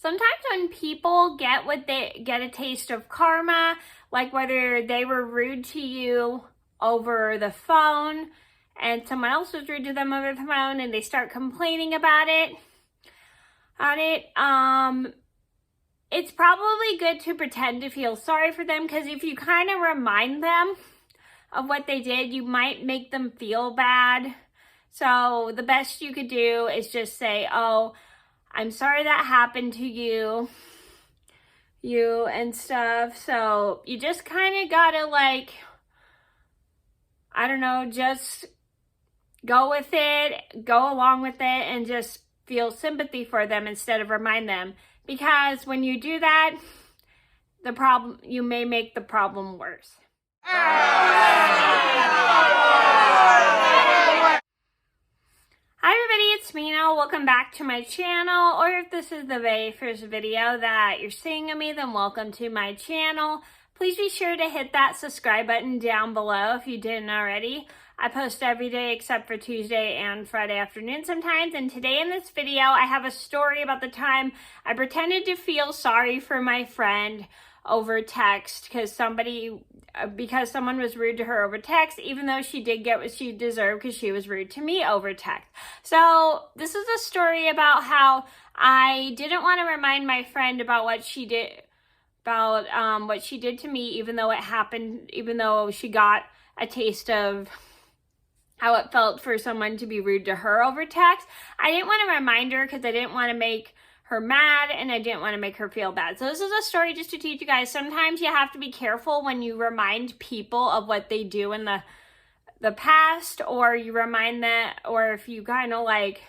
Sometimes when people get a taste of karma, like whether they were rude to you over the phone and someone else was rude to them over the phone and they start complaining about it, it's probably good to pretend to feel sorry for them, because if you kind of remind them of what they did, you might make them feel bad. So the best you could do is just say, oh, I'm sorry that happened to you and stuff. So you just kind of gotta, like, I don't know, just go with it, go along with it, and just feel sympathy for them instead of remind them. Because when you do that, you may make the problem worse. Hi everybody, it's Mena. Welcome back to my channel, or if this is the very first video that you're seeing of me, then welcome to my channel. Please be sure to hit that subscribe button down below if you didn't already. I post every day except for Tuesday and Friday afternoon sometimes, and today in this video I have a story about the time I pretended to feel sorry for my friend over text because someone was rude to her over text, even though she did get what she deserved because she was rude to me over text. So this is a story about how I didn't want to remind my friend about what she did, what she did to me, even though it happened, even though she got a taste of how it felt for someone to be rude to her over text. I didn't want to remind her because I didn't want to make her mad and I didn't want to make her feel bad. So this is a story just to teach you guys. Sometimes you have to be careful when you remind people of what they do in the past, or you remind them, or if you kind of like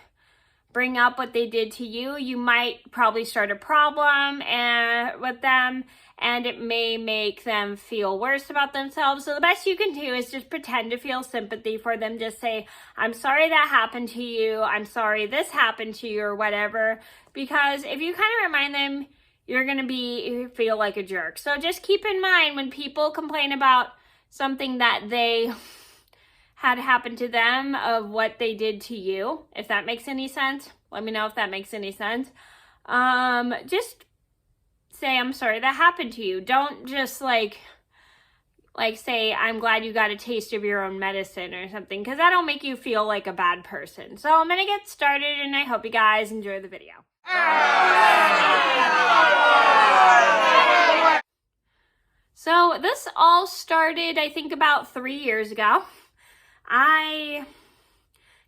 bring up what they did to you, you might probably start a problem with them, and it may make them feel worse about themselves. So the best you can do is just pretend to feel sympathy for them. Just say, I'm sorry that happened to you. I'm sorry this happened to you, or whatever. Because if you kind of remind them, you're going to feel like a jerk. So just keep in mind when people complain about something that they had happened to them of what they did to you, if that makes any sense. Let me know if that makes any sense. Just say, I'm sorry that happened to you. Don't just like say, I'm glad you got a taste of your own medicine or something, because that'll make you feel like a bad person. So I'm going to get started, and I hope you guys enjoy the video. So this all started, I think, about 3 years ago. I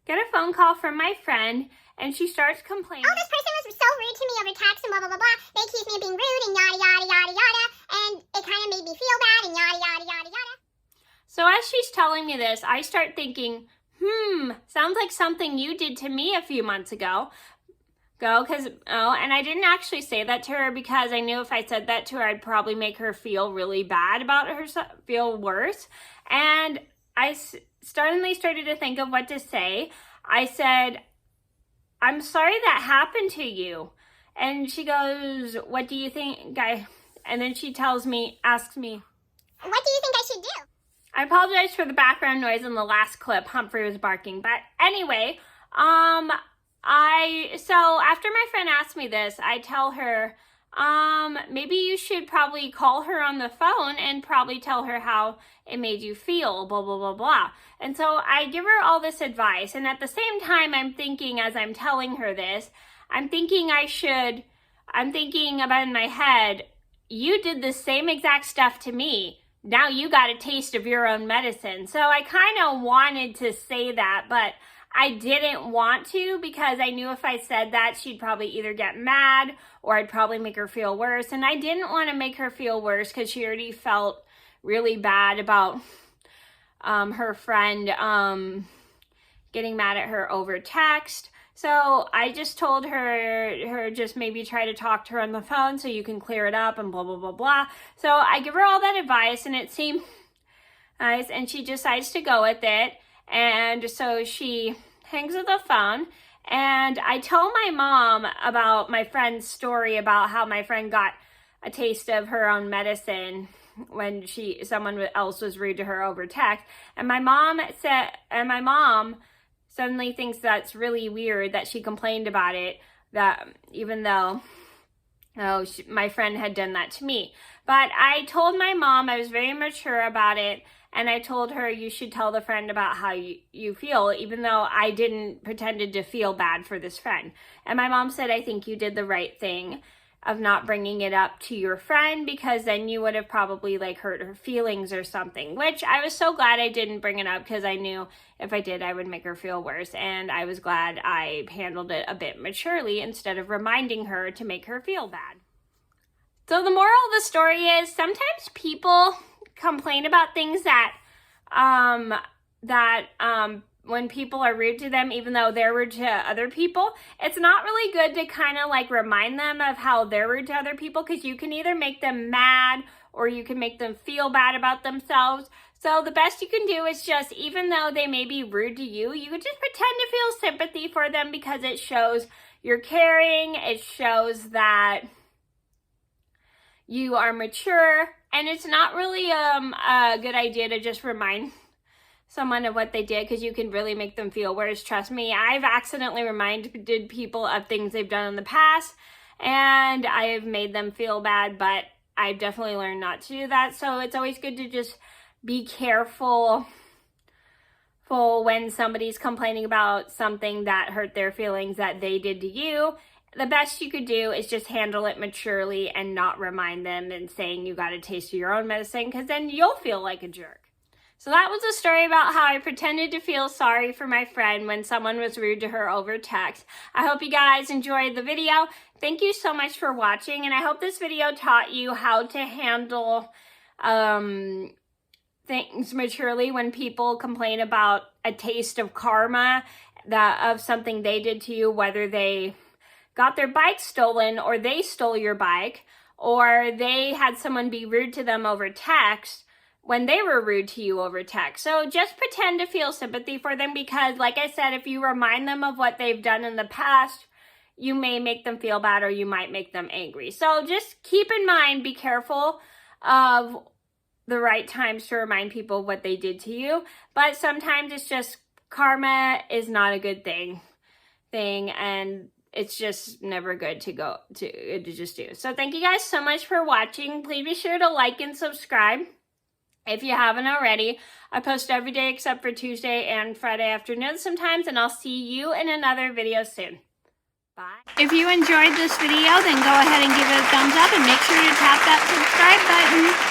get a phone call from my friend, and she starts complaining. Oh, this person was so rude to me over text and blah, blah, blah, blah. They accused me of being rude and yada, yada, yada, yada. And it kind of made me feel bad and yada, yada, yada, yada. So as she's telling me this, I start thinking, sounds like something you did to me a few months ago. And I didn't actually say that to her because I knew if I said that to her, I'd probably make her feel really bad about herself, feel worse. And I suddenly started to think of what to say. I said, I'm sorry that happened to you. And she goes, what do you think, and then she asks me, what do you think I should do? I apologize for the background noise in the last clip. Humphrey was barking. But anyway, so after my friend asked me this, I tell her, maybe you should probably call her on the phone and probably tell her how it made you feel, blah, blah, blah, blah. And so I give her all this advice. And at the same time, I'm thinking, as I'm telling her this, I'm thinking about in my head, you did the same exact stuff to me. Now you got a taste of your own medicine. So I kind of wanted to say that, but I didn't want to, because I knew if I said that, she'd probably either get mad or I'd probably make her feel worse. And I didn't want to make her feel worse because she already felt really bad about her friend getting mad at her over text. So I just told her just maybe try to talk to her on the phone so you can clear it up and blah, blah, blah, blah. So I give her all that advice, and it seemed nice, and she decides to go with it. And so she hangs up the phone, and I tell my mom about my friend's story about how my friend got a taste of her own medicine when someone else was rude to her over text. And my mom suddenly thinks that's really weird that she complained about it, that even though oh, my friend had done that to me. But I told my mom, I was very mature about it, and I told her you should tell the friend about how you feel, even though I didn't pretended to feel bad for this friend. And my mom said, I think you did the right thing of not bringing it up to your friend, because then you would have probably like hurt her feelings or something, which I was so glad I didn't bring it up, because I knew if I did, I would make her feel worse. And I was glad I handled it a bit maturely instead of reminding her to make her feel bad. So the moral of the story is sometimes people complain about things that when people are rude to them, even though they're rude to other people, it's not really good to kind of like remind them of how they're rude to other people, because you can either make them mad or you can make them feel bad about themselves. So the best you can do is just, even though they may be rude to you, you could just pretend to feel sympathy for them, because it shows you're caring, it shows that you are mature, and it's not really a good idea to just remind someone of what they did, because you can really make them feel worse. Trust me, I've accidentally reminded people of things they've done in the past, and I have made them feel bad, but I've definitely learned not to do that. So it's always good to just be careful when somebody's complaining about something that hurt their feelings that they did to you. The best you could do is just handle it maturely and not remind them and saying you got a taste of your own medicine, because then you'll feel like a jerk. So that was a story about how I pretended to feel sorry for my friend when someone was rude to her over text. I hope you guys enjoyed the video. Thank you so much for watching, and I hope this video taught you how to handle things maturely when people complain about a taste of karma of something they did to you, whether they got their bike stolen, or they stole your bike, or they had someone be rude to them over text when they were rude to you over text. So just pretend to feel sympathy for them, because like I said, if you remind them of what they've done in the past, you may make them feel bad, or you might make them angry. So just keep in mind, be careful of the right times to remind people of what they did to you. But sometimes it's just, karma is not a good thing, and it's just never good to just do. So thank you guys so much for watching. Please be sure to like and subscribe if you haven't already. I post every day except for Tuesday and Friday afternoon sometimes, and I'll see you in another video soon. Bye. If you enjoyed this video, then go ahead and give it a thumbs up, and make sure to tap that subscribe button.